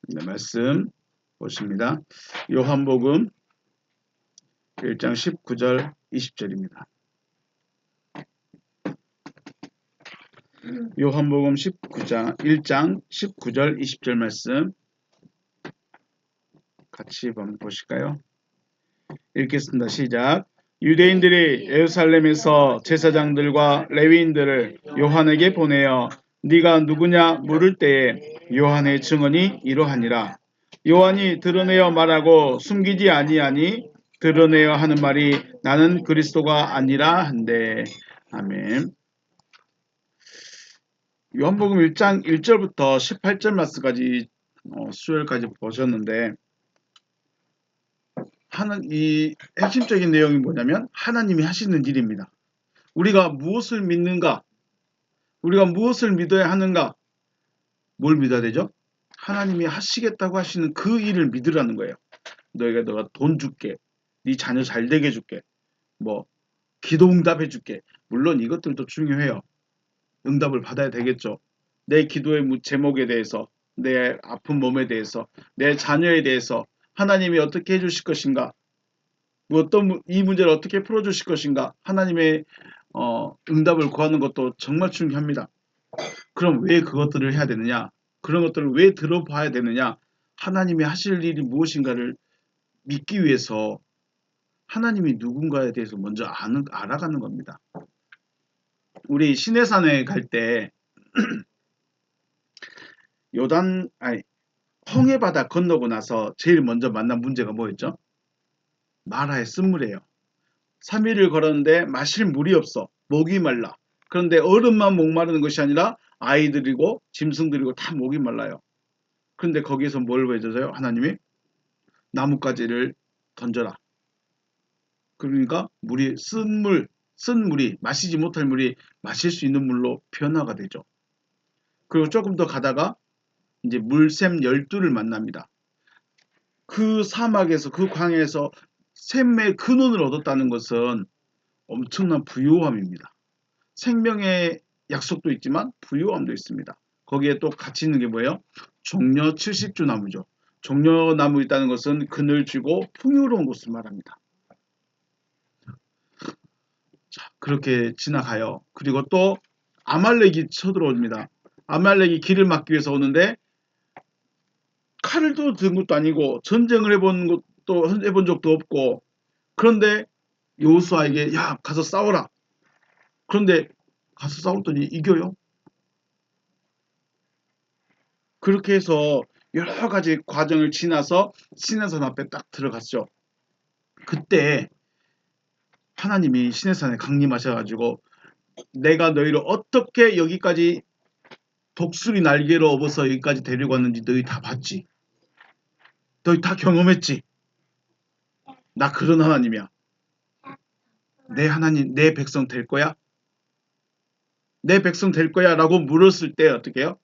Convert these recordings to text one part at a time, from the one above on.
네, 말씀 보십니다. 요한복음 1장 19절 20절입니다. 요한복음 1장 19절 20절 말씀 같이 한번 보실까요? 읽겠습니다. 시작. 유대인들이 예루살렘에서 제사장들과 레위인들을 요한에게 보내어 네가 누구냐 물을 때에 요한의 증언이 이러하니라. 요한이 드러내어 말하고 숨기지 아니하니 드러내어 하는 말이 나는 그리스도가 아니라 한데. 아멘. 요한복음 1장 1절부터 18절 말씀까지 수요일까지 보셨는데 이 핵심적인 내용이 뭐냐면 하나님이 하시는 일입니다. 우리가 무엇을 믿는가? 우리가 무엇을 믿어야 하는가? 뭘 믿어야 되죠? 하나님이 하시겠다고 하시는 그 일을 믿으라는 거예요. 너가 돈 줄게. 네 자녀 잘 되게 해줄게. 뭐 기도 응답해 줄게. 물론 이것들도 중요해요. 응답을 받아야 되겠죠. 내 기도의 제목에 대해서, 내 아픈 몸에 대해서, 내 자녀에 대해서 하나님이 어떻게 해주실 것인가? 어떤 이 문제를 어떻게 풀어주실 것인가? 하나님의 응답을 구하는 것도 정말 중요합니다. 그럼 왜 그것들을 해야 되느냐? 그런 것들을 왜 들어봐야 되느냐? 하나님이 하실 일이 무엇인가를 믿기 위해서 하나님이 누군가에 대해서 먼저 알아가는 겁니다. 우리 시내산에 갈 때 홍해 바다 건너고 나서 제일 먼저 만난 문제가 뭐였죠? 마라의 쓴물이에요. 3일을 걸었는데 마실 물이 없어. 목이 말라. 그런데 어른만 목마르는 것이 아니라 아이들이고 짐승들이고 다 목이 말라요. 그런데 거기서 뭘 해줘서요? 하나님이 나뭇가지를 던져라. 그러니까 쓴 물이 마시지 못할 물이 마실 수 있는 물로 변화가 되죠. 그리고 조금 더 가다가 이제 물샘 12를 만납니다. 그 사막에서 그 광야에서 샘의 근원을 얻었다는 것은 엄청난 부요함입니다. 생명의 약속도 있지만 부요함도 있습니다. 거기에 또 같이 있는 게 뭐예요? 종려 70주 나무죠. 종려나무 있다는 것은 그늘지고 풍요로운 곳을 말합니다. 자, 그렇게 지나가요. 그리고 또 아말렉이 쳐들어옵니다. 아말렉이 길을 막기 위해서 오는데 칼도 든 것도 아니고 전쟁을 해본 적도 없고, 그런데 여호수아에게 야 가서 싸워라. 그런데 가서 싸웠더니 이겨요. 그렇게 해서 여러 가지 과정을 지나서 시내산 앞에 딱 들어갔죠. 그때 하나님이 시내산에 강림하셔가지고 내가 너희를 어떻게 여기까지 독수리 날개로 업어서 여기까지 데리고 왔는지 너희 다 봤지. 너희 다 경험했지. 나 그런 하나님이야. 내 하나님, 내 백성 될 거야? 내 백성 될 거야? 라고 물었을 때 어떻게 해요?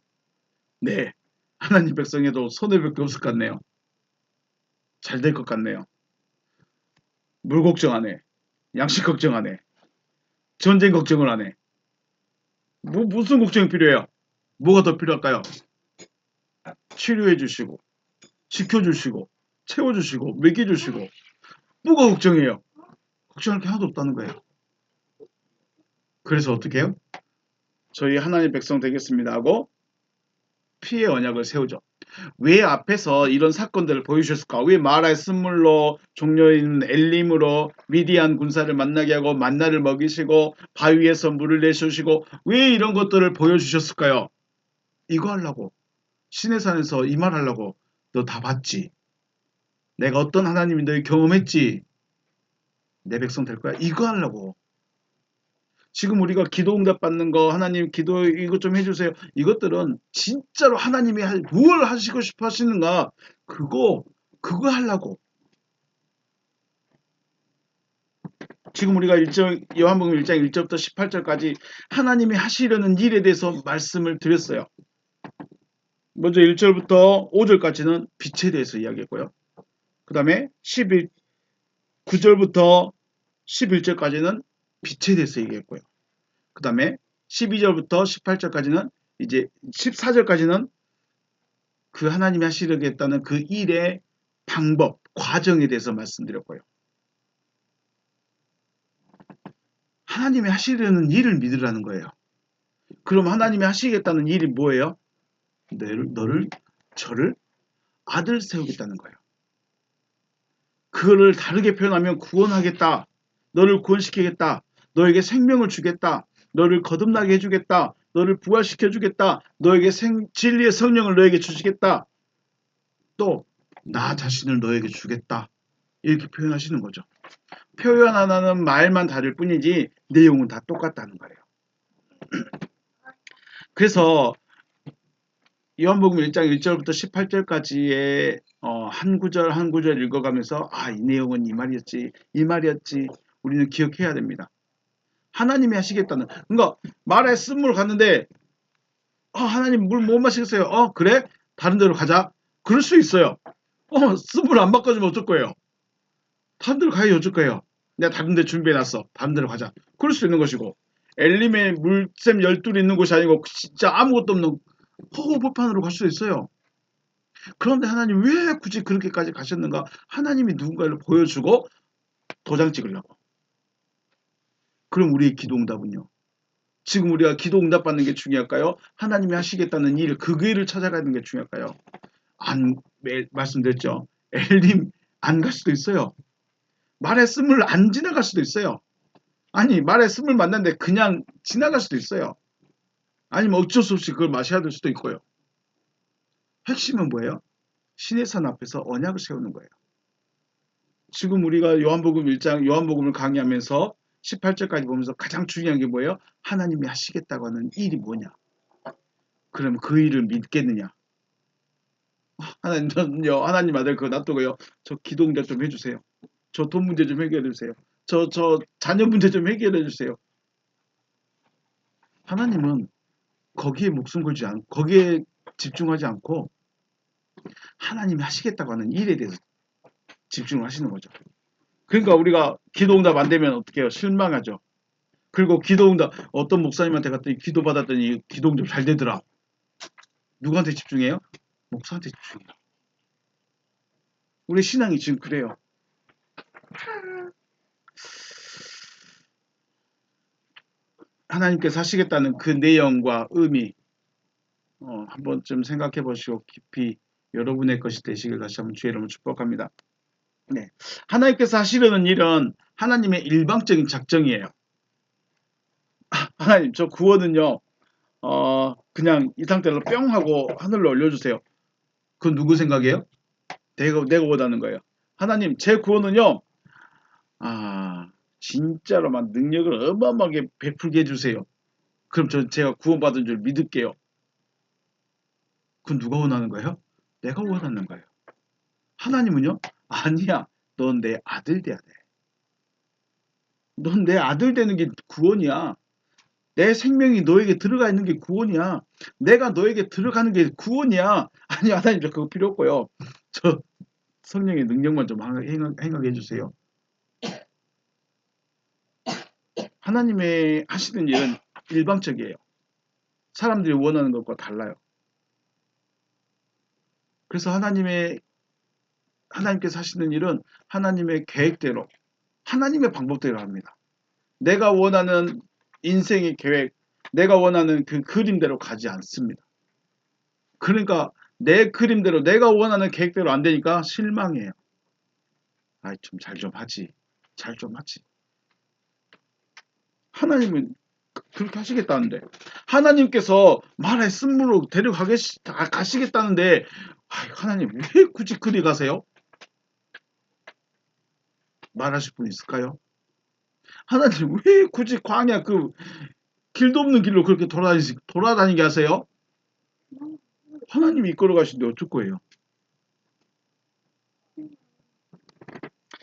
네. 하나님 백성에도 손해볼 게 없을 것 같네요. 잘 될 것 같네요. 물 걱정 안 해. 양식 걱정 안 해. 전쟁 걱정을 안 해. 무슨 걱정이 필요해요? 뭐가 더 필요할까요? 치료해 주시고, 지켜주시고, 채워주시고, 먹여주시고. 뭐가 걱정이에요? 걱정할 게 하나도 없다는 거예요. 그래서 어떻게 해요? 저희 하나님 백성 되겠습니다 하고 피의 언약을 세우죠. 왜 앞에서 이런 사건들을 보여주셨을까? 왜 마라의 쓴물로 종려인 엘림으로 미디안 군사를 만나게 하고 만나를 먹이시고 바위에서 물을 내주시고 왜 이런 것들을 보여주셨을까요? 이거 하려고. 시내산에서 이 말 하려고. 너 다 봤지? 내가 어떤 하나님이 너희 경험했지? 내 백성 될 거야. 이거 하려고. 지금 우리가 기도 응답 받는 거, 하나님 기도 이것 좀 해주세요. 이것들은 진짜로 하나님이 뭘 하시고 싶어 하시는가? 그거 하려고. 지금 우리가 요한복음 1장 1절부터 18절까지 하나님이 하시려는 일에 대해서 말씀을 드렸어요. 먼저 1절부터 5절까지는 빛에 대해서 이야기했고요. 그 다음에 9절부터 11절까지는 빛에 대해서 얘기했고요. 그 다음에 12절부터 18절까지는 이제 14절까지는 그 하나님이 하시려겠다는 그 일의 방법, 과정에 대해서 말씀드렸고요. 하나님이 하시려는 일을 믿으라는 거예요. 그럼 하나님이 하시겠다는 일이 뭐예요? 저를 아들 세우겠다는 거예요. 그거를 다르게 표현하면 구원하겠다. 너를 구원시키겠다. 너에게 생명을 주겠다. 너를 거듭나게 해주겠다. 너를 부활시켜 주겠다. 너에게 진리의 성령을 너에게 주시겠다. 또 나 자신을 너에게 주겠다. 이렇게 표현하시는 거죠. 표현 하나는 말만 다를 뿐이지 내용은 다 똑같다는 거예요. 그래서 요한복음 1장 1절부터 18절까지의 한 구절 한 구절 읽어가면서 이 내용은 이 말이었지 우리는 기억해야 됩니다. 하나님이 하시겠다는, 그러니까 말에 쓴물 갔는데 하나님 물 못 마시겠어요. 그래? 다른 데로 가자. 그럴 수 있어요. 쓴물 안 바꿔주면 어쩔 거예요? 다른 데로 가야 어쩔 거예요? 내가 다른 데 준비해놨어. 다른 데로 가자. 그럴 수 있는 것이고, 엘림에 물샘 12이 있는 곳이 아니고 진짜 아무것도 없는 허허벌판으로 갈 수 있어요. 그런데 하나님 왜 굳이 그렇게까지 가셨는가? 하나님이 누군가를 보여주고 도장 찍으려고. 그럼 우리의 기도응답은요? 지금 우리가 기도응답 받는 게 중요할까요? 하나님이 하시겠다는 일, 그 길을 찾아가는 게 중요할까요? 말씀드렸죠. 엘림 안 갈 수도 있어요. 말에 쓴물 안 지나갈 수도 있어요. 아니, 말에 쓴물 만났는데 그냥 지나갈 수도 있어요. 아니면 어쩔 수 없이 그걸 마셔야 될 수도 있고요. 핵심은 뭐예요? 신의 산 앞에서 언약을 세우는 거예요. 지금 우리가 요한복음 1장, 요한복음을 강의하면서 18절까지 보면서 가장 중요한 게 뭐예요? 하나님이 하시겠다고 하는 일이 뭐냐? 그럼 그 일을 믿겠느냐? 하나님, 저는요, 하나님 아들 그거 놔두고요. 저 기도응답 좀 해주세요. 저 돈 문제 좀 해결해 주세요. 저 자녀 문제 좀 해결해 주세요. 하나님은 거기에 목숨 걸지 않고, 거기에 집중하지 않고, 하나님이 하시겠다고 하는 일에 대해서 집중을 하시는 거죠. 그러니까 우리가 기도응답 안 되면 어떻게 해요? 실망하죠. 그리고 기도응답, 어떤 목사님한테 갔더니 기도받았더니 기도응답 잘 되더라. 누구한테 집중해요? 목사한테 집중해요. 우리 신앙이 지금 그래요. 하나님께서 하시겠다는 그 내용과 의미 한 번쯤 생각해 보시고 깊이 여러분의 것이 되시길 다시 한번 주의 이름으로 축복합니다. 네, 하나님께서 하시려는 일은 하나님의 일방적인 작정이에요. 하나님, 저 구원은요, 그냥 이 상태로 뿅 하고 하늘로 올려주세요. 그건 누구 생각이에요? 내가 원하는 거예요. 하나님, 제 구원은요, 진짜로만 능력을 어마어마하게 베풀게 해주세요. 그럼 제가 구원받은 줄 믿을게요. 그건 누가 원하는 거예요? 내가 원하는 거예요. 하나님은요? 아니야. 넌 내 아들 돼야 돼. 넌 내 아들 되는 게 구원이야. 내 생명이 너에게 들어가 있는 게 구원이야. 내가 너에게 들어가는 게 구원이야. 아니, 하나님, 저 그거 필요 없고요. 저 성령의 능력만 좀 행하게 해주세요. 하나님의 하시는 일은 일방적이에요. 사람들이 원하는 것과 달라요. 그래서 하나님께서 하시는 일은 하나님의 계획대로, 하나님의 방법대로 합니다. 내가 원하는 인생의 계획, 내가 원하는 그 그림대로 가지 않습니다. 그러니까 내 그림대로, 내가 원하는 계획대로 안 되니까 실망해요. 좀 잘 좀 하지. 잘 좀 하지. 하나님은 그렇게 하시겠다는데, 하나님께서 말에 쓴물로 가시겠다는데, 하나님 왜 굳이 그리 가세요? 말하실 분 있을까요? 하나님 왜 굳이 광야 그 길도 없는 길로 그렇게 돌아다니게 하세요? 하나님이 이끌어 가시는데 어쩔 거예요?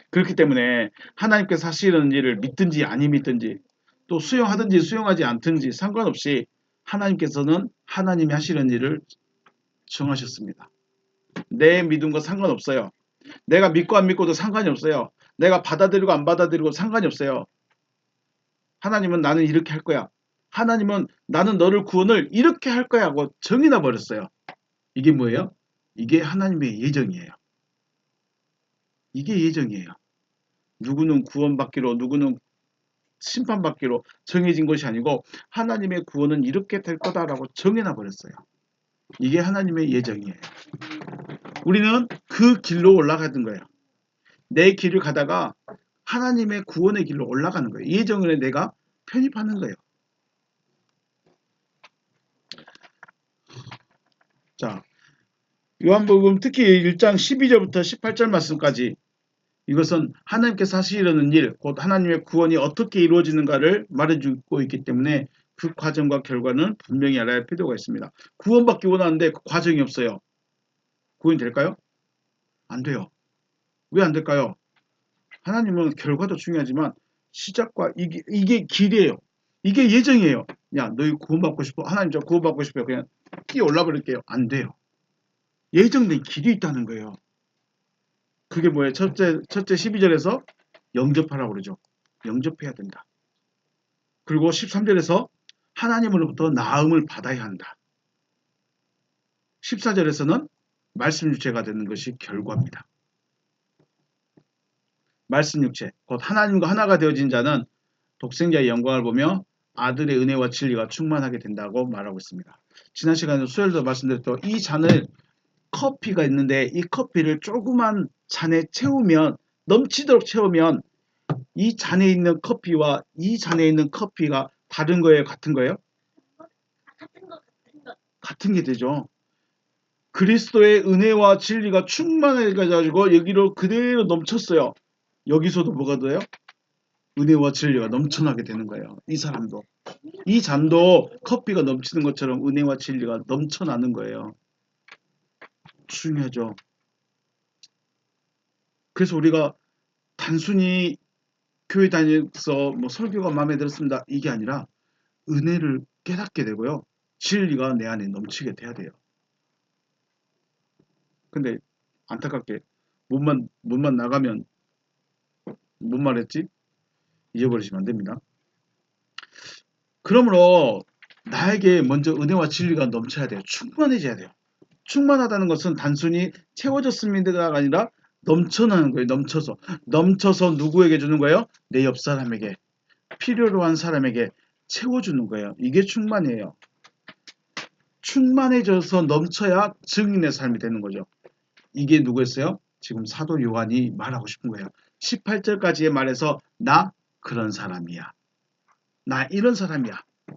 그렇기 때문에 하나님께서 하시는 일을 믿든지 아니 믿든지, 또 수용하든지 수용하지 않든지 상관없이 하나님께서는 하나님이 하시는 일을 정하셨습니다. 내 믿음과 상관없어요. 내가 믿고 안 믿고도 상관이 없어요. 내가 받아들이고 안 받아들이고 상관이 없어요. 하나님은 나는 이렇게 할 거야. 하나님은 나는 너를 구원을 이렇게 할 거야 하고 정해놔 버렸어요. 이게 뭐예요? 이게 하나님의 예정이에요. 이게 예정이에요. 누구는 구원받기로 누구는 심판받기로 정해진 것이 아니고 하나님의 구원은 이렇게 될 거다라고 정해놔 버렸어요. 이게 하나님의 예정이에요. 우리는 그 길로 올라가는 거예요. 내 길을 가다가 하나님의 구원의 길로 올라가는 거예요. 예정에 내가 편입하는 거예요. 자, 요한복음 특히 1장 12절부터 18절 말씀까지 이것은 하나님께서 하시려는 일, 곧 하나님의 구원이 어떻게 이루어지는가를 말해주고 있기 때문에 그 과정과 결과는 분명히 알아야 할 필요가 있습니다. 구원받기 원하는데 그 과정이 없어요. 구원이 될까요? 안 돼요. 왜 안 될까요? 하나님은 결과도 중요하지만 시작과 이게 길이에요. 이게 예정이에요. 야, 너희 구원받고 싶어? 하나님 저 구원받고 싶어요. 그냥 끼 올라버릴게요. 안 돼요. 예정된 길이 있다는 거예요. 그게 뭐예요? 첫째 12절에서 영접하라고 그러죠. 영접해야 된다. 그리고 13절에서 하나님으로부터 나음을 받아야 한다. 14절에서는 말씀 육체가 되는 것이 결과입니다. 말씀 육체, 곧 하나님과 하나가 되어진 자는 독생자의 영광을 보며 아들의 은혜와 진리가 충만하게 된다고 말하고 있습니다. 지난 시간에 수요일도 말씀드렸던 이 잔을 커피가 있는데 이 커피를 조그만 잔에 채우면 넘치도록 채우면 이 잔에 있는 커피와 이 잔에 있는 커피가 다른 거예요? 같은 거예요? 같은 게 되죠. 그리스도의 은혜와 진리가 충만해가지고 여기로 그대로 넘쳤어요. 여기서도 뭐가 돼요? 은혜와 진리가 넘쳐나게 되는 거예요. 이 사람도. 이 잔도 커피가 넘치는 것처럼 은혜와 진리가 넘쳐나는 거예요. 중요하죠. 그래서 우리가 단순히 교회 다니면서 뭐 설교가 마음에 들었습니다. 이게 아니라 은혜를 깨닫게 되고요. 진리가 내 안에 넘치게 돼야 돼요. 근데 안타깝게 문만 나가면 뭔 말했지? 잊어버리시면 안 됩니다. 그러므로 나에게 먼저 은혜와 진리가 넘쳐야 돼요. 충만해져야 돼요. 충만하다는 것은 단순히 채워졌습니다가 아니라 넘쳐나는 거예요. 넘쳐서 누구에게 주는 거예요? 내 옆 사람에게, 필요로 한 사람에게 채워주는 거예요. 이게 충만이에요. 충만해져서 넘쳐야 증인의 삶이 되는 거죠. 이게 누구였어요? 지금 사도 요한이 말하고 싶은 거예요. 18절까지의 말에서 나 그런 사람이야. 나 이런 사람이야.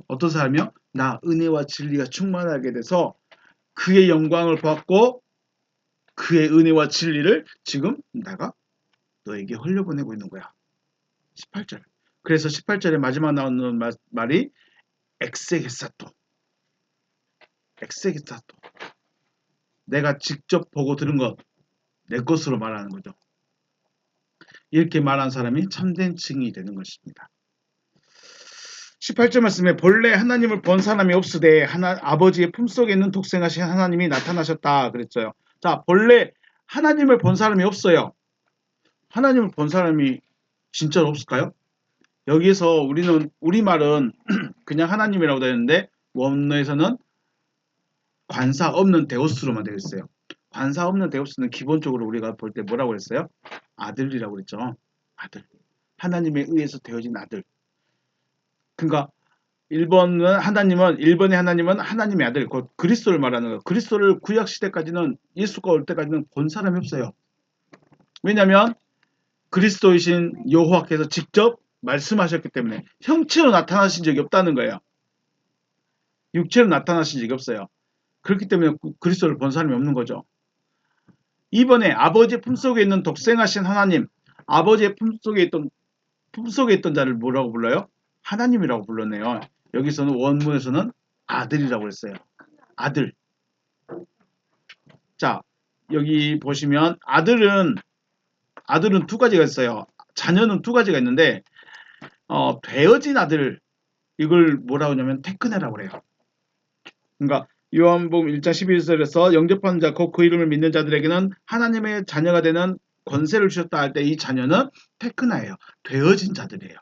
어떤 사람이요? 나 은혜와 진리가 충만하게 돼서 그의 영광을 받고 그의 은혜와 진리를 지금 내가 너에게 흘려보내고 있는 거야. 18절. 그래서 18절에 마지막 나오는 말이 엑세게사토. 엑세게사토. 내가 직접 보고 들은 것, 내 것으로 말하는 거죠. 이렇게 말한 사람이 참된 증인이 되는 것입니다. 18절 말씀에 본래 하나님을 본 사람이 없으되 아버지의 품속에 있는 독생하신 하나님이 나타나셨다 그랬어요. 자, 본래 하나님을 본 사람이 없어요. 하나님을 본 사람이 진짜로 없을까요? 여기에서 우리말은 그냥 하나님이라고 되어 있는데 원어에서는 관사 없는 데우스로만 되어 있어요. 관사 없는 데우스는 기본적으로 우리가 볼 때 뭐라고 그랬어요? 아들이라고 그랬죠. 아들. 하나님에 의해서 되어진 아들. 그러니까 1번의 하나님은 하나님의 아들, 곧 그리스도를 말하는 거예요. 그리스도를 구약 시대까지는 예수가 올 때까지는 본 사람이 없어요. 왜냐하면 그리스도이신 여호와께서 직접 말씀하셨기 때문에 형체로 나타나신 적이 없다는 거예요. 육체로 나타나신 적이 없어요. 그렇기 때문에 그리스도를 본 사람이 없는 거죠. 이번에 아버지의 품속에 있는 독생하신 하나님, 아버지의 품속에 있던 자를 뭐라고 불러요? 하나님이라고 불렀네요. 여기서는 원문에서는 아들이라고 했어요. 아들. 자, 여기 보시면 아들은 두 가지가 있어요. 자녀는 두 가지가 있는데 되어진 아들 이걸 뭐라고 하냐면 테크네라고 그래요. 그러니까 요한복음 1장 11절에서 영접하는 자 곧 그 이름을 믿는 자들에게는 하나님의 자녀가 되는 권세를 주셨다 할 때 이 자녀는 테크나예요. 되어진 자들이에요.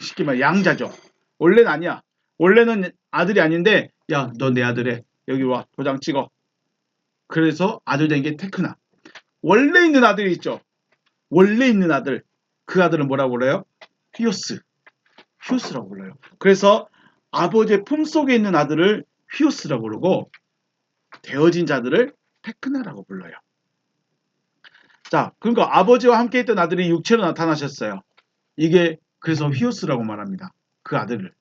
쉽게 말해 양자죠. 원래는 아니야. 원래는 아들이 아닌데 야, 너 내 아들에 여기 와 도장 찍어. 그래서 아들 된 게 테크나. 원래 있는 아들이 있죠. 원래 있는 아들. 그 아들은 뭐라고 불러요? 휘오스. 휘오스라고 불러요. 그래서 아버지의 품속에 있는 아들을 휘오스라고 부르고 되어진 자들을 테크나라고 불러요. 자, 그러니까 아버지와 함께 있던 아들이 육체로 나타나셨어요. 이게 그래서 휘오스라고 말합니다. 그 아들을.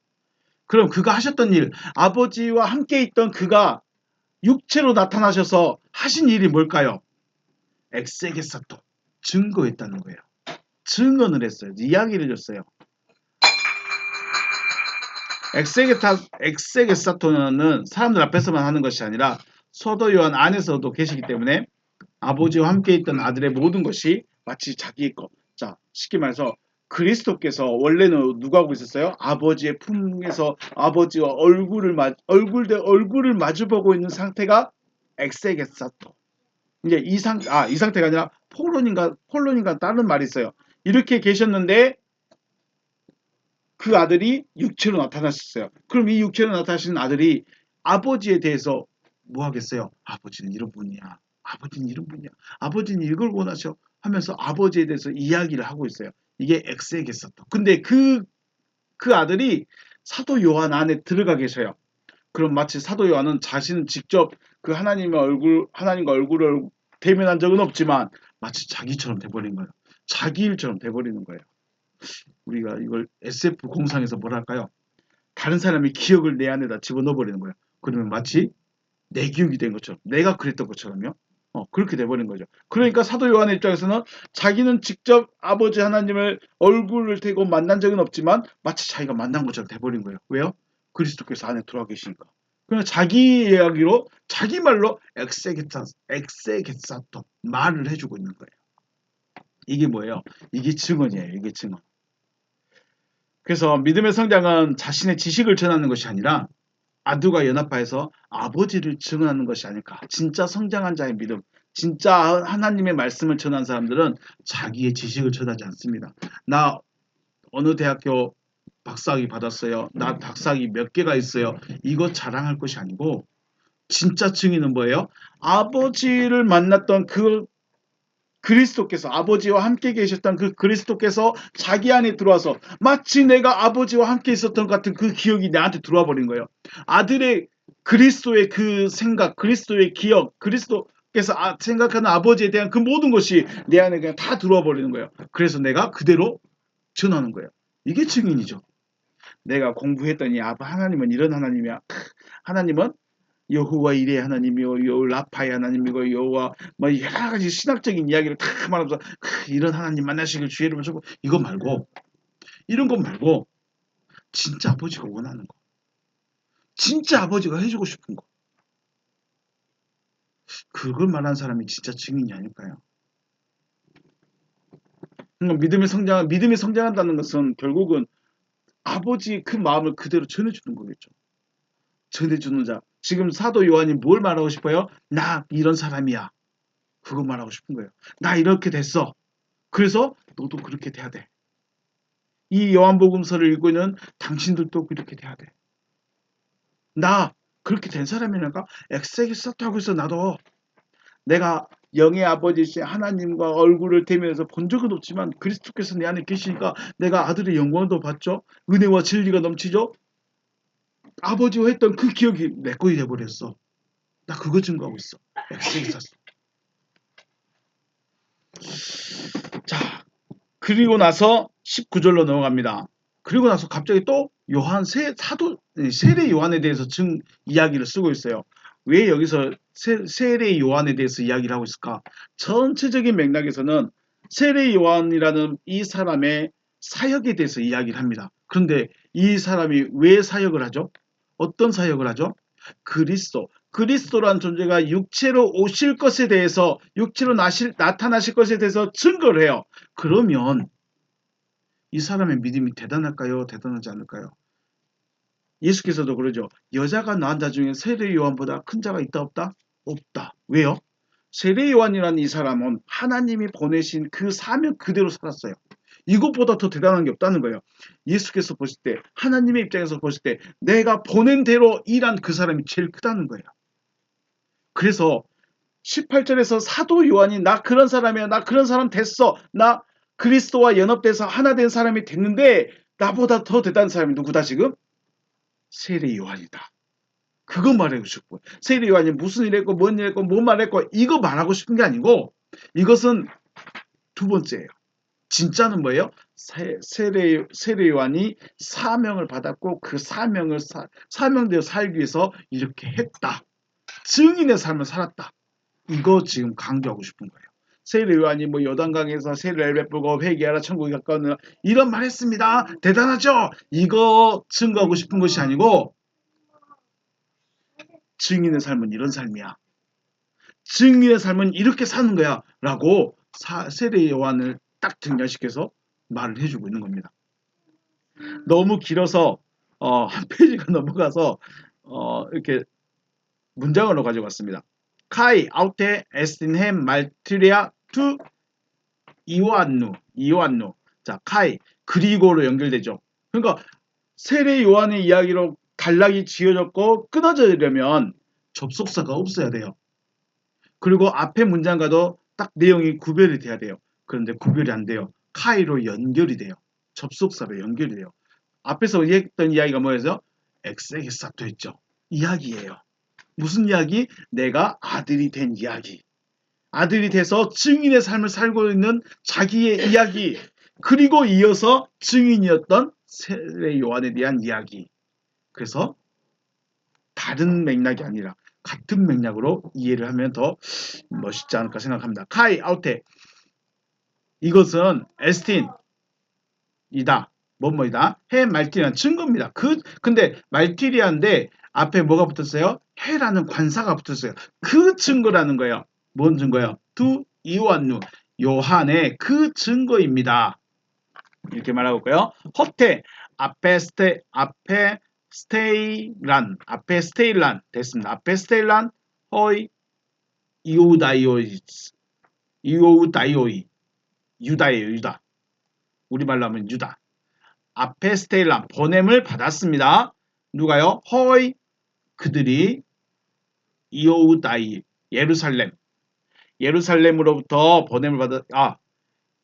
그럼 그가 하셨던 일, 아버지와 함께 있던 그가 육체로 나타나셔서 하신 일이 뭘까요? 엑세게사토. 증거했다는 거예요. 증언을 했어요. 이야기를 해줬어요. 엑세게사토는 사람들 앞에서만 하는 것이 아니라 사도 요한 안에서도 계시기 때문에 아버지와 함께 있던 아들의 모든 것이 마치 자기의 것. 자, 쉽게 말해서 그리스도께서 원래는 누가 하고 있었어요? 아버지의 품에서 아버지와 얼굴 대 얼굴을 마주보고 있는 상태가 엑세게사토. 이제 이 상태가 아니라 폴론인가 다른 말이 있어요. 이렇게 계셨는데 그 아들이 육체로 나타나셨어요. 그럼 이 육체로 나타나신 아들이 아버지에 대해서 뭐 하겠어요? 아버지는 이런 분이야. 아버지는 이런 분이야. 아버지는 이걸 원하셔. 하면서 아버지에 대해서 이야기를 하고 있어요. 이게 엑세게사토. 근데 그 아들이 사도 요한 안에 들어가 계셔요. 그럼 마치 사도 요한은 자신은 직접 그 하나님과 얼굴을 대면한 적은 없지만 마치 자기처럼 돼버린 거예요. 자기 일처럼 돼버리는 거예요. 우리가 이걸 SF 공상에서 뭐랄까요? 다른 사람의 기억을 내 안에다 집어넣어 버리는 거예요. 그러면 마치 내 기억이 된 것처럼, 내가 그랬던 것처럼요. 그렇게 돼버린 거죠. 그러니까 사도 요한의 입장에서는 자기는 직접 아버지 하나님을 얼굴을 대고 만난 적은 없지만 마치 자기가 만난 것처럼 돼버린 거예요. 왜요? 그리스도께서 안에 들어와 계시니까. 그냥 자기 이야기로, 자기 말로 엑세게사토 말을 해주고 있는 거예요. 이게 뭐예요? 이게 증언이에요. 이게 증언. 그래서 믿음의 성장은 자신의 지식을 전하는 것이 아니라 아들과 연합하여서 아버지를 증언하는 것이 아닐까. 진짜 성장한 자의 믿음, 진짜 하나님의 말씀을 전한 사람들은 자기의 지식을 전하지 않습니다. 나 어느 대학교 박사학위 받았어요. 나 박사학위 몇 개가 있어요. 이거 자랑할 것이 아니고 진짜 증인은 뭐예요? 아버지를 만났던 그 그리스도께서 아버지와 함께 계셨던 그 그리스도께서 자기 안에 들어와서 마치 내가 아버지와 함께 있었던 것 같은 그 기억이 나한테 들어와 버린 거예요. 아들의 그리스도의 그 생각, 그리스도의 기억, 그리스도께서 생각하는 아버지에 대한 그 모든 것이 내 안에 그냥 다 들어와 버리는 거예요. 그래서 내가 그대로 전하는 거예요. 이게 증인이죠. 내가 공부했더니 하나님은 이런 하나님이야. 하나님은 여호와 이레 하나님이요, 라파의 하나님이고, 여호와 뭐 여러 가지 신학적인 이야기를 다 말하면서 이런 하나님 만나시길 주의를 주고 이거 말고 이런 것 말고 진짜 아버지가 원하는 거, 진짜 아버지가 해주고 싶은 거, 그걸 말하는 사람이 진짜 증인이 아닐까요? 그러니까 믿음이 성장한다는 것은 결국은 아버지의 그 마음을 그대로 전해주는 거겠죠. 전해주는 자. 지금 사도 요한이 뭘 말하고 싶어요? 나 이런 사람이야. 그거 말하고 싶은 거예요. 나 이렇게 됐어. 그래서 너도 그렇게 돼야 돼. 이 요한복음서를 읽고 있는 당신들도 그렇게 돼야 돼. 나 그렇게 된 사람이니까 엑세기사토 하고 있어. 나도 내가 영의 아버지신 하나님과 얼굴을 대면서 본 적은 없지만 그리스도께서 내 안에 계시니까 내가 아들의 영광도 받죠. 은혜와 진리가 넘치죠. 아버지와 했던 그 기억이 내 거이 돼버렸어. 나 그거 증거하고 있어. 엑세기사토. 자, 그리고 나서 19절로 넘어갑니다. 그리고 나서 갑자기 또 세례 요한에 대해서 이야기를 쓰고 있어요. 왜 여기서 세례 요한에 대해서 이야기를 하고 있을까? 전체적인 맥락에서는 세례 요한이라는 이 사람의 사역에 대해서 이야기를 합니다. 그런데 이 사람이 왜 사역을 하죠? 어떤 사역을 하죠? 그리스도란 존재가 육체로 오실 것에 대해서, 육체로 나타나실 것에 대해서 증거를 해요. 그러면 이 사람의 믿음이 대단할까요? 대단하지 않을까요? 예수께서도 그러죠. 여자가 낳은 자 중에 세례 요한보다 큰 자가 있다 없다? 없다. 왜요? 세례 요한이라는 이 사람은 하나님이 보내신 그 사명 그대로 살았어요. 이것보다 더 대단한 게 없다는 거예요. 예수께서 보실 때, 하나님의 입장에서 보실 때 내가 보낸 대로 일한 그 사람이 제일 크다는 거예요. 그래서 18절에서 사도 요한이 나 그런 사람이야. 나 그런 사람 됐어. 나 그리스도와 연합돼서 하나 된 사람이 됐는데 나보다 더 대단한 사람이 누구다 지금? 세례 요한이다. 그거 말하고 싶고 세례 요한이 무슨 일 했고 뭔 일 했고 뭔 말 했고 이거 말하고 싶은 게 아니고 이것은 두 번째예요. 진짜는 뭐예요? 세례 요한이 사명을 받았고 그 사명대로 살기 위해서 이렇게 했다. 증인의 삶을 살았다. 이거 지금 강조하고 싶은 거예요. 세례 요한이 뭐 요단강에서 세례를 베풀고 회개하라 천국에 가까우느라 이런 말 했습니다. 대단하죠? 이거 증거하고 싶은 것이 아니고 증인의 삶은 이런 삶이야. 증인의 삶은 이렇게 사는 거야. 라고 세례 요한을 딱 등장시켜서 말을 해주고 있는 겁니다. 너무 길어서 한 페이지가 넘어가서 이렇게 문장으로 가지고 왔습니다. 카이 아우테 에스틴햄 말트리아 투 이오안누 자 카이 그리고로 연결되죠. 그러니까 세례 요한의 이야기로 단락이 지어졌고 끊어지려면 접속사가 없어야 돼요. 그리고 앞에 문장과도 딱 내용이 구별이 돼야 돼요. 그런데 구별이 안 돼요. 카이로 연결이 돼요. 접속사로 연결이 돼요. 앞에서 했던 이야기가 뭐였어요? 엑세게사토 했죠. 이야기예요. 무슨 이야기? 내가 아들이 된 이야기. 아들이 돼서 증인의 삶을 살고 있는 자기의 이야기. 그리고 이어서 증인이었던 세례 요한에 대한 이야기. 그래서 다른 맥락이 아니라 같은 맥락으로 이해를 하면 더 멋있지 않을까 생각합니다. 카이 아우테 이것은 에스틴이다. 뭐뭐이다. 해 말티리안 증거입니다. 근데 말티리안인데 앞에 뭐가 붙었어요? 해라는 관사가 붙었어요. 그 증거라는 거예요. 뭔 증거예요? 두 이완누 요한의 그 증거입니다. 이렇게 말하고 있고요. 허테 앞에 스테일란 됐습니다. 앞에 스테일란 허이 이오다이오이 유다예요. 유다. 우리말로 하면 유다. 앞에 스테일란 보냄을 받았습니다. 누가요? 허이 그들이 이오다이 예루살렘으로부터 보냄을 받았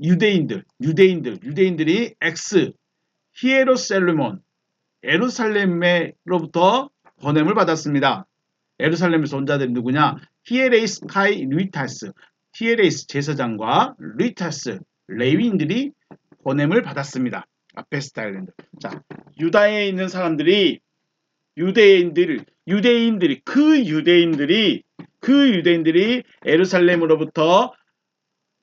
유대인들이 예루살렘으로부터 보냄을 받았습니다. 예루살렘에서 온 자들이 누구냐? 히에레이스 카이 루이타스 히에레이스 제사장과 루이타스 레위인들이 보냄을 받았습니다. 아페스타일랜드. 자, 유다에 있는 사람들이 유대인들이 예루살렘으로부터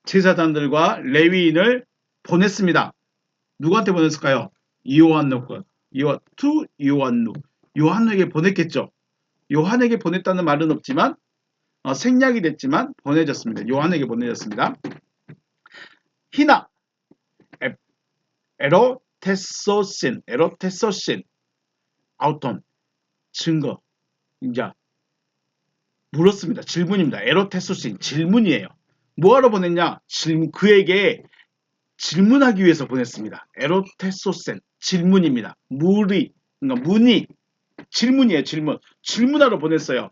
제사장들과 레위인을 보냈습니다. 누구한테 보냈을까요? 요한에게 보냈겠죠. 요한에게 보냈다는 말은 없지만 생략이 됐지만 보내졌습니다. 요한에게 보내졌습니다. 히나 에로테소신 아우톤 증거 이제 물었습니다. 질문입니다. 에로테소신 질문이에요. 뭐하러 보냈냐? 그에게 질문하기 위해서 보냈습니다. 에로테소센 질문입니다. 문이 질문이에요. 질문하러 보냈어요.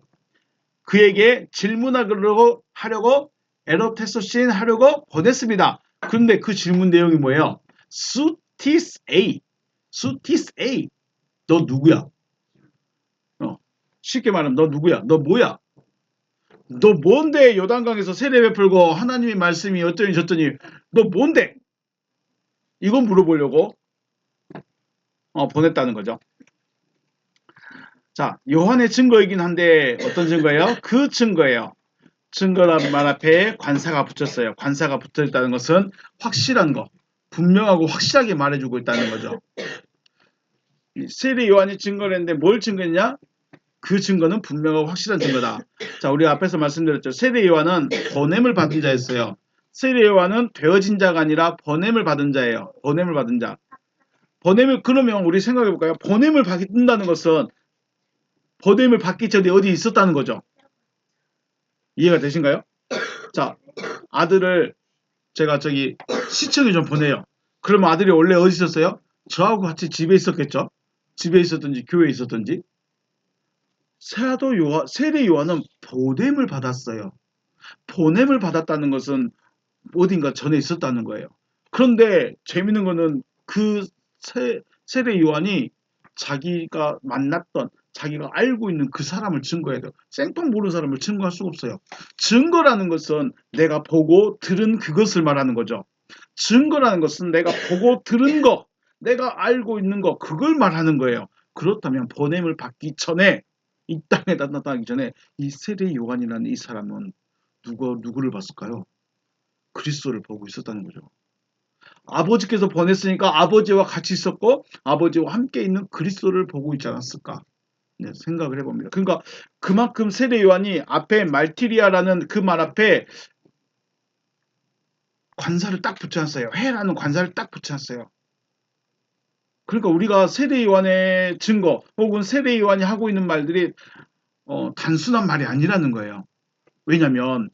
그에게 질문하려고 에로테소신 하려고 보냈습니다. 그런데 그 질문 내용이 뭐예요? 수티스 A 너 누구야? 쉽게 말하면 너 누구야? 너 뭐야? 너 뭔데 요단강에서 세례 베풀고 하나님의 말씀이 어쩌니 저쩌니 너 뭔데? 이거 물어보려고 보냈다는 거죠. 자, 요한의 증거이긴 한데 어떤 증거예요? 그 증거예요. 증거란 말 앞에 관사가 붙였어요. 관사가 붙어있다는 것은 확실한 거, 분명하고 확실하게 말해주고 있다는 거죠. 세례 요한이 증거를 했는데 뭘 증거했냐? 그 증거는 분명하고 확실한 증거다. 자, 우리 앞에서 말씀드렸죠. 세례 요한은 보냄을 받은 자였어요. 세례 요한은 되어진 자가 아니라 보냄을 받은 자예요. 보냄을 받은 자. 그러면 우리 생각해 볼까요? 보냄을 받는다는 것은 보냄을 받기 전에 어디 있었다는 거죠. 이해가 되신가요? 자, 아들을 제가 시청에 좀 보내요. 그러면 아들이 원래 어디 있었어요? 저하고 같이 집에 있었겠죠? 집에 있었든지 교회에 있었든지. 세례 요한은 보냄을 받았어요. 보냄을 받았다는 것은 어딘가 전에 있었다는 거예요. 그런데 재밌는 거는 그 세례 요한이 자기가 만났던 자기가 알고 있는 그 사람을 증거해야 돼요. 생뚱 모르는 사람을 증거할 수가 없어요. 증거라는 것은 내가 보고 들은 그것을 말하는 거죠. 증거라는 것은 내가 보고 들은 거, 내가 알고 있는 거, 그걸 말하는 거예요. 그렇다면 보냄을 받기 전에 이 땅에 나타나기 전에 이 세례 요한이라는 이 사람은 누구를 봤을까요? 그리스도를 보고 있었다는 거죠. 아버지께서 보냈으니까 아버지와 같이 있었고 아버지와 함께 있는 그리스도를 보고 있지 않았을까? 네, 생각을 해봅니다. 그러니까 그만큼 세례 요한이 앞에 말티리아라는 그 말 앞에 관사를 딱 붙여놨어요. 해라는 관사를 딱 붙여놨어요. 그러니까 우리가 세례 요한의 증거 혹은 세례 요한이 하고 있는 말들이 단순한 말이 아니라는 거예요. 왜냐하면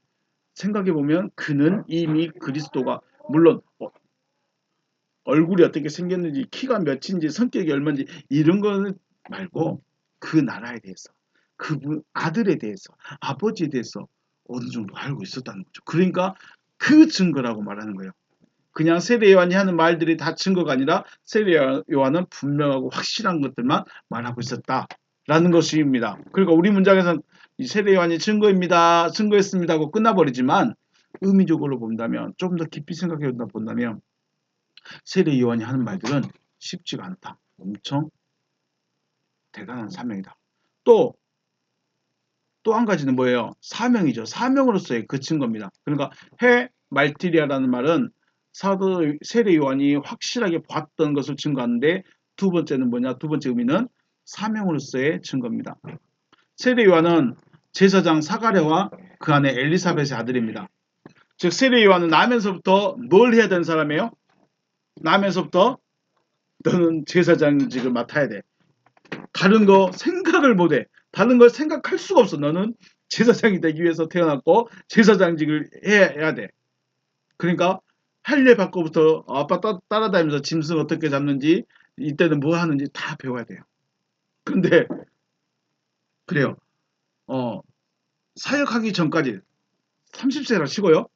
생각해보면 그는 이미 그리스도가 물론 얼굴이 어떻게 생겼는지 키가 몇인지 성격이 얼마인지 이런 거는 말고 그 나라에 대해서 그분 아들에 대해서 아버지에 대해서 어느 정도 알고 있었다는 거죠. 그러니까 그 증거라고 말하는 거예요. 그냥 세례 요한이 하는 말들이 다 증거가 아니라 세례 요한은 분명하고 확실한 것들만 말하고 있었다라는 것입니다. 그러니까 우리 문장에서는 세례 요한이 증거입니다. 증거했습니다 하고 끝나버리지만 의미적으로 본다면 조금 더 깊이 생각해 본다면 세례 요한이 하는 말들은 쉽지가 않다. 엄청 대단한 사명이다. 또 한 가지는 뭐예요? 사명이죠. 사명으로서의 그 증거입니다. 그러니까 해 말티리아라는 말은 사도 세례 요한이 확실하게 봤던 것을 증거하는데 두 번째는 뭐냐? 두 번째 의미는 사명으로서의 증거입니다. 세례 요한은 제사장 사가랴와 그 안에 엘리사벳의 아들입니다. 즉 세례 요한은 나면서부터 뭘 해야 되는 사람이에요? 나면서부터 너는 제사장직을 맡아야 돼. 다른 거 생각을 못해. 다른 걸 생각할 수가 없어. 너는 제사장이 되기 위해서 태어났고 제사장직을 해야 돼. 그러니까 할례 받고부터 아빠 따라다니면서 짐승 어떻게 잡는지 이때는 뭐 하는지 다 배워야 돼요. 근데 그래요. 사역하기 전까지 30세라 치고요.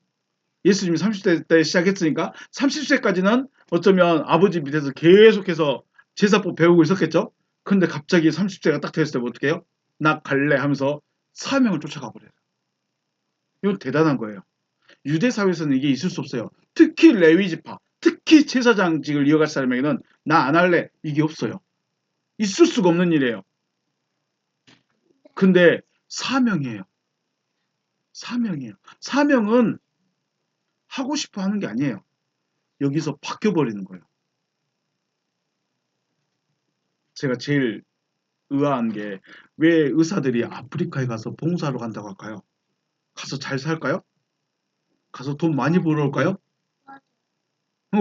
예수님이 30대 때 시작했으니까 30세까지는 어쩌면 아버지 밑에서 계속해서 제사법 배우고 있었겠죠. 근데 갑자기 30세가 딱 됐을 때 어떻게 해요? 나 갈래 하면서 사명을 쫓아가 버려요. 이건 대단한 거예요. 유대 사회에서는 이게 있을 수 없어요. 특히 레위 지파, 특히 제사장직을 이어갈 사람에게는 나 안 할래 이게 없어요. 있을 수가 없는 일이에요. 근데 사명이에요. 사명이에요. 사명은 하고 싶어 하는 게 아니에요. 여기서 바뀌어 버리는 거예요. 제가 제일 의아한 게 왜 의사들이 아프리카에 가서 봉사하러 간다고 할까요? 가서 잘 살까요? 가서 돈 많이 벌어올까요?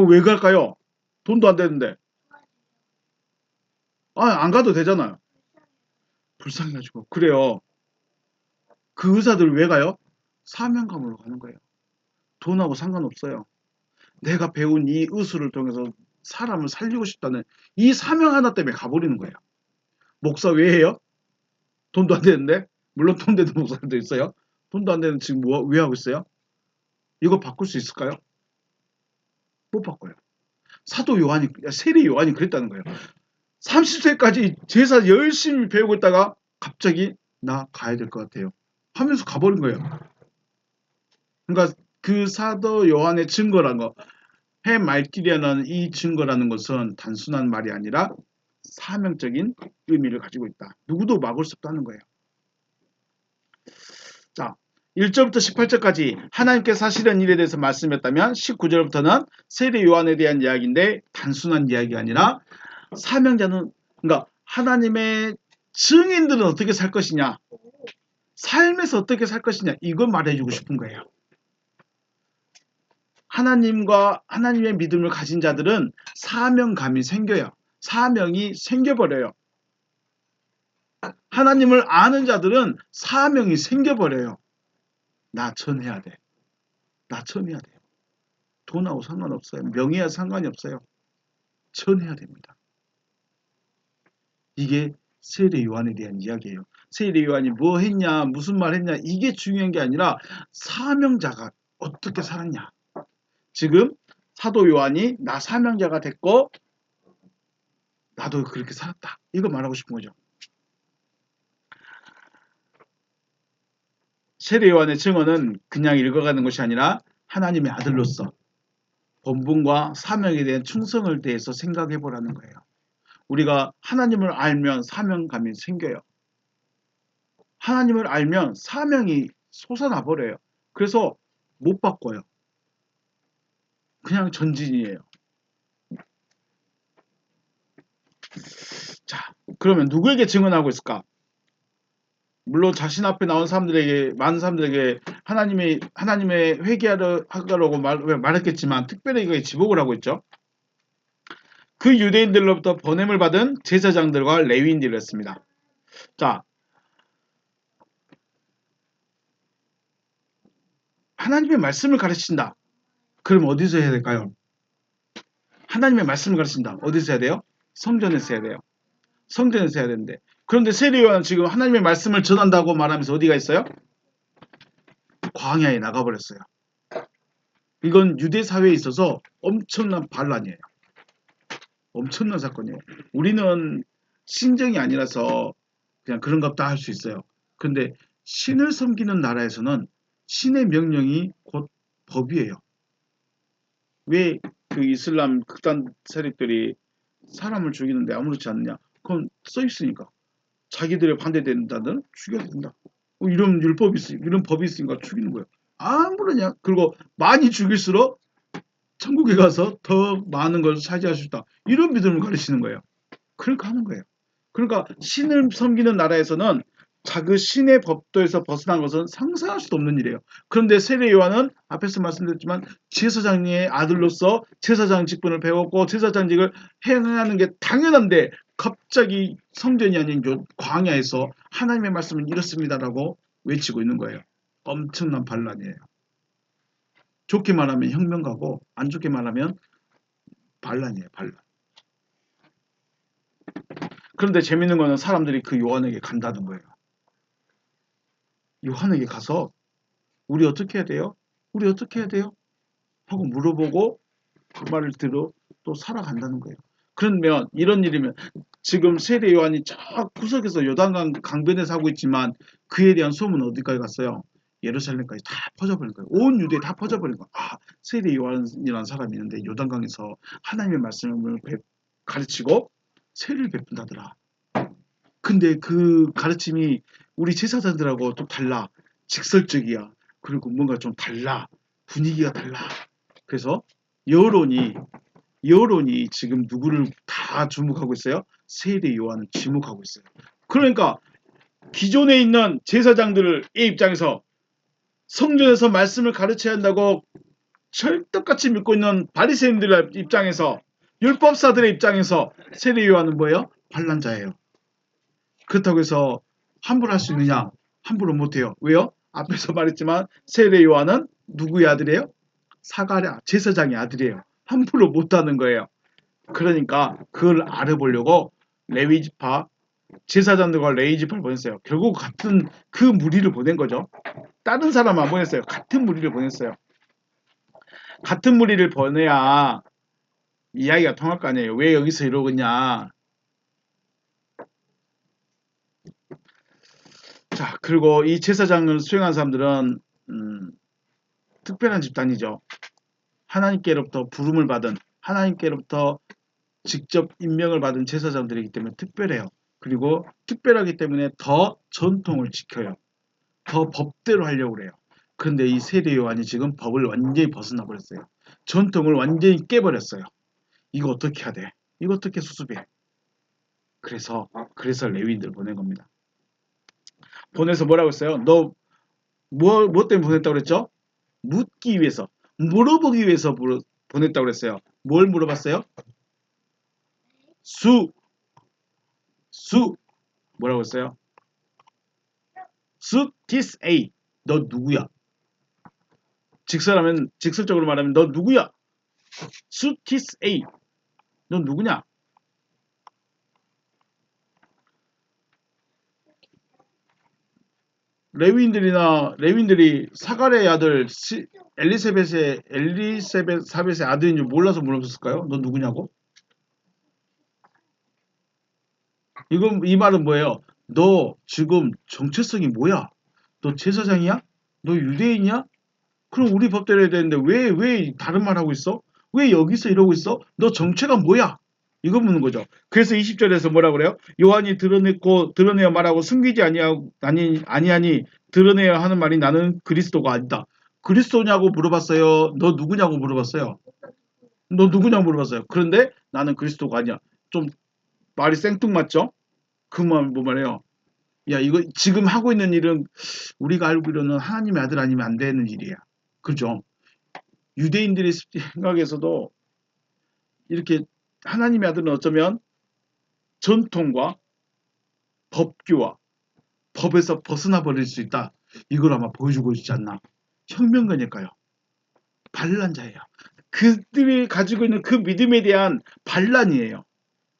왜 갈까요? 돈도 안 되는데. 안 가도 되잖아요. 불쌍해가지고. 그래요. 그 의사들 왜 가요? 사명감으로 가는 거예요. 돈하고 상관없어요. 내가 배운 이 의술을 통해서 사람을 살리고 싶다는 이 사명 하나 때문에 가버리는 거예요. 목사 왜 해요? 돈도 안 되는데? 물론 돈 되는 목사들도 있어요. 돈도 안 되는 지금 왜 하고 있어요? 이거 바꿀 수 있을까요? 못 바꿔요. 사도 요한이, 세례 요한이 그랬다는 거예요. 30세까지 제사 열심히 배우고 있다가 갑자기 나 가야 될 것 같아요. 하면서 가버린 거예요. 그러니까 그 사도 요한의 증거란 거, 해 말길이라는 이 증거라는 것은 단순한 말이 아니라 사명적인 의미를 가지고 있다. 누구도 막을 수 없다는 거예요. 자, 1절부터 18절까지 하나님께서 하시려는 일에 대해서 말씀했다면 19절부터는 세례 요한에 대한 이야기인데 단순한 이야기가 아니라 사명자는 그러니까 하나님의 증인들은 어떻게 살 것이냐 삶에서 어떻게 살 것이냐 이걸 말해주고 싶은 거예요. 하나님과 하나님의 믿음을 가진 자들은 사명감이 생겨요. 사명이 생겨버려요. 하나님을 아는 자들은 사명이 생겨버려요. 나 전해야 돼. 나 전해야 돼요. 돈하고 상관없어요. 명예와 상관이 없어요. 전해야 됩니다. 이게 세례 요한에 대한 이야기예요. 세례 요한이 뭐 했냐, 무슨 말 했냐, 이게 중요한 게 아니라 사명자가 어떻게 살았냐. 지금 사도 요한이 나 사명자가 됐고 나도 그렇게 살았다. 이거 말하고 싶은 거죠. 세례 요한의 증언은 그냥 읽어가는 것이 아니라 하나님의 아들로서 본분과 사명에 대한 충성을 대해서 생각해 보라는 거예요. 우리가 하나님을 알면 사명감이 생겨요. 하나님을 알면 사명이 솟아나 버려요. 그래서 못 바꿔요. 그냥 전진이에요. 자, 그러면 누구에게 증언하고 있을까? 물론 자신 앞에 나온 사람들에게, 많은 사람들에게 하나님의 회개하라고 말했겠지만 특별히 이거에 지목을 하고 있죠. 그 유대인들로부터 번냄을 받은 제사장들과 레위인들이었습니다. 자, 하나님의 말씀을 가르친다. 그럼 어디서 해야 될까요? 하나님의 말씀을 가르친다. 어디서 해야 돼요? 성전에서 해야 돼요. 성전에서 해야 되는데. 그런데 세례 요한은 지금 하나님의 말씀을 전한다고 말하면서 어디가 있어요? 광야에 나가버렸어요. 이건 유대 사회에 있어서 엄청난 반란이에요. 엄청난 사건이에요. 우리는 신정이 아니라서 그냥 그런갑다 할 수 있어요. 근데 신을 섬기는 나라에서는 신의 명령이 곧 법이에요. 왜 그 이슬람 극단 세력들이 사람을 죽이는데 아무렇지 않느냐? 그건 써 있으니까. 자기들의 반대된다는 죽여야 된다. 이런 이런 법이 있으니까 죽이는 거예요. 아무러냐? 그리고 많이 죽일수록 천국에 가서 더 많은 걸 차지할 수 있다. 이런 믿음을 가르치는 거예요. 그러니까 하는 거예요. 그러니까 신을 섬기는 나라에서는 자그 신의 법도에서 벗어난 것은 상상할 수도 없는 일이에요. 그런데 세례 요한은 앞에서 말씀드렸지만 제사장의 아들로서 제사장 직분을 배웠고 제사장직을 행하는 게 당연한데 갑자기 성전이 아닌 광야에서 하나님의 말씀은 이렇습니다라고 외치고 있는 거예요. 엄청난 반란이에요. 좋게 말하면 혁명가고 안 좋게 말하면 반란이에요. 반란. 그런데 재밌는 거는 사람들이 그 요한에게 간다는 거예요. 요한에게 가서 우리 어떻게 해야 돼요? 우리 어떻게 해야 돼요? 하고 물어보고 그 말을 들어 또 살아간다는 거예요. 그러면 이런 일이면 지금 세례 요한이 저 구석에서 요단강 강변에서 하고 있지만 그에 대한 소문은 어디까지 갔어요? 예루살렘까지 다 퍼져버린 거예요. 온 유대에 다 퍼져버린 거예요. 아, 세례 요한이라는 사람이 있는데 요단강에서 하나님의 말씀을 가르치고 세를 베푼다더라. 근데 그 가르침이 우리 제사장들하고 좀 달라. 직설적이야. 그리고 뭔가 좀 달라. 분위기가 달라. 그래서 여론이 지금 누구를 다 주목하고 있어요? 세례 요한을 지목하고 있어요. 그러니까 기존에 있는 제사장들의 입장에서 성전에서 말씀을 가르쳐야 한다고 철떡같이 믿고 있는 바리새인들의 입장에서 율법사들의 입장에서 세례 요한은 뭐예요? 반란자예요. 그렇다고 해서 함부로 할 수 있느냐? 함부로 못해요. 왜요? 앞에서 말했지만 세례 요한은 누구의 아들이에요? 사가랴 제사장의 아들이에요. 함부로 못하는 거예요. 그러니까 그걸 알아보려고 레위지파 제사장들과 레위지파를 보냈어요. 결국 같은 그 무리를 보낸 거죠. 다른 사람 안 보냈어요. 같은 무리를 보냈어요. 같은 무리를 보내야 이야기가 통할 거 아니에요. 왜 여기서 이러겠냐? 자, 그리고 이 제사장을 수행한 사람들은 특별한 집단이죠. 하나님께로부터 부름을 받은 하나님께로부터 직접 임명을 받은 제사장들이기 때문에 특별해요. 그리고 특별하기 때문에 더 전통을 지켜요. 더 법대로 하려고 그래요. 그런데 이 세례 요한이 지금 법을 완전히 벗어나 버렸어요. 전통을 완전히 깨버렸어요. 이거 어떻게 해야 돼? 이거 어떻게 수습해? 그래서 레위인들 보낸 겁니다. 보내서 뭐라고 했어요? 너 뭐 때문에 보냈다고 그랬죠? 묻기 위해서, 물어보기 위해서 보냈다고 그랬어요. 뭘 물어봤어요? 수 뭐라고 했어요? 수 티스 에이 너 누구야? 직설적으로 말하면 너 누구야? 수 티스 에이 너 누구냐? 레윈들이 사갈의 아들 엘리사벳의 아들인 줄 몰라서 물어봤을까요? 너 누구냐고? 이 말은 뭐예요? 너 지금 정체성이 뭐야? 너 제사장이야? 너 유대인이야? 그럼 우리 법대로 해야 되는데 왜 다른 말 하고 있어? 왜 여기서 이러고 있어? 너 정체가 뭐야? 이거 묻는 거죠. 그래서 20절에서 뭐라 그래요? 요한이 드러내어 말하고 숨기지 아니하니 드러내야 하는 말이 나는 그리스도가 아니다. 그리스도냐고 물어봤어요. 너 누구냐고 물어봤어요. 너 누구냐고 물어봤어요. 그런데 나는 그리스도가 아니야. 좀 말이 생뚱맞죠? 그 말 뭐 말해요? 야, 이거 지금 하고 있는 일은 우리가 알기로는 하나님의 아들 아니면 안 되는 일이야. 그죠? 유대인들의 생각에서도 이렇게 하나님의 아들은 어쩌면 전통과 법규와 법에서 벗어나 버릴 수 있다. 이걸 아마 보여주고 있지 않나. 혁명가니까요. 반란자예요. 그들이 가지고 있는 그 믿음에 대한 반란이에요.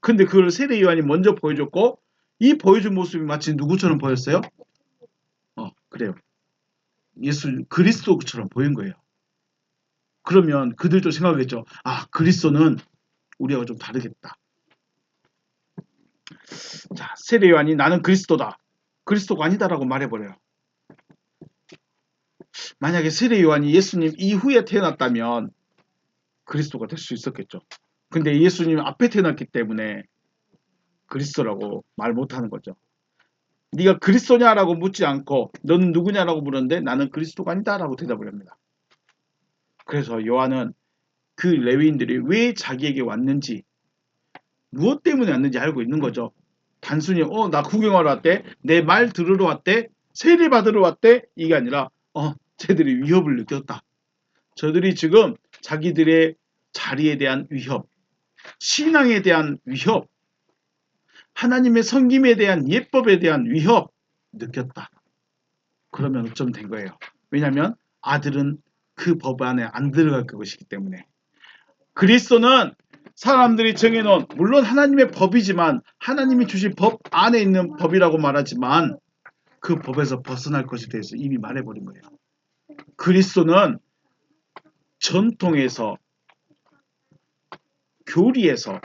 근데 그걸 세례 요한이 먼저 보여줬고 이 보여준 모습이 마치 누구처럼 보였어요? 그래요. 예수 그리스도처럼 보인 거예요. 그러면 그들도 생각하겠죠. 아, 그리스도는 우리하고 좀 다르겠다. 자, 세례 요한이 나는 그리스도다. 그리스도가 아니다라고 말해버려요. 만약에 세례 요한이 예수님 이후에 태어났다면 그리스도가 될 수 있었겠죠. 근데 예수님 앞에 태어났기 때문에 그리스도라고 말 못하는 거죠. 네가 그리스도냐라고 묻지 않고 너는 누구냐라고 물었는데 나는 그리스도가 아니다라고 대답을 합니다. 그래서 요한은 그 레위인들이 왜 자기에게 왔는지 무엇 때문에 왔는지 알고 있는 거죠. 단순히 나 구경하러 왔대, 내 말 들으러 왔대, 세례 받으러 왔대, 이게 아니라 쟤들이 위협을 느꼈다. 저들이 지금 자기들의 자리에 대한 위협, 신앙에 대한 위협, 하나님의 섬김에 대한 예법에 대한 위협 느꼈다. 그러면 어쩌면 된 거예요. 왜냐하면 아들은 그 법 안에 안 들어갈 것이기 때문에. 그리스도는 사람들이 정해놓은 물론 하나님의 법이지만 하나님이 주신 법 안에 있는 법이라고 말하지만 그 법에서 벗어날 것에 대해서 이미 말해버린 거예요. 그리스도는 전통에서 교리에서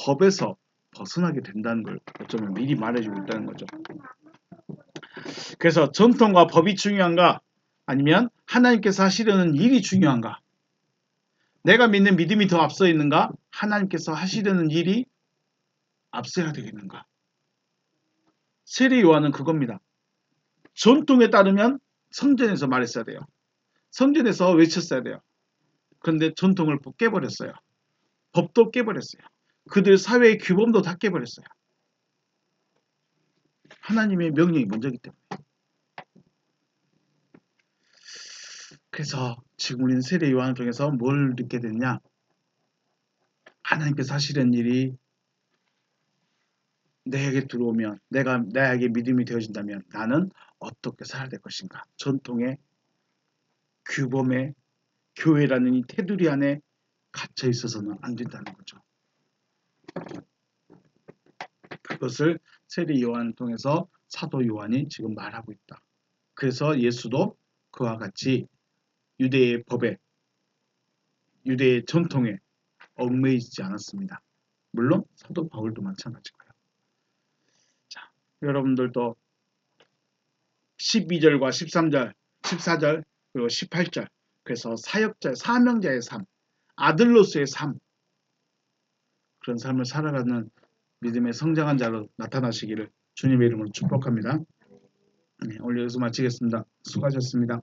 법에서 벗어나게 된다는 걸 어쩌면 미리 말해주고 있다는 거죠. 그래서 전통과 법이 중요한가? 아니면 하나님께서 하시려는 일이 중요한가? 내가 믿는 믿음이 더 앞서 있는가? 하나님께서 하시려는 일이 앞서야 되겠는가? 세례 요한은 그겁니다. 전통에 따르면 성전에서 말했어야 돼요. 성전에서 외쳤어야 돼요. 그런데 전통을 깨버렸어요. 법도 깨버렸어요. 그들 사회의 규범도 다 깨버렸어요. 하나님의 명령이 먼저기 때문에. 그래서 지금 우리는 세례 요한을 통해서 뭘 느끼게 됐냐? 하나님께서 하시려는 일이 내게 들어오면 나에게 믿음이 되어진다면 나는 어떻게 살아야 될 것인가? 전통의 규범의 교회라는 이 테두리 안에 갇혀 있어서는 안 된다는 거죠. 그것을 세례 요한을 통해서 사도 요한이 지금 말하고 있다. 그래서 예수도 그와 같이 유대의 법에 유대의 전통에 얽매이지 않았습니다. 물론 사도 바울도 마찬가지고요. 자, 여러분들도 12절과 13절, 14절 그리고 18절 그래서 사명자의 삶, 아들로서의 삶 그런 삶을 살아가는 믿음의 성장한 자로 나타나시기를 주님의 이름으로 축복합니다. 네, 오늘 여기서 마치겠습니다. 수고하셨습니다.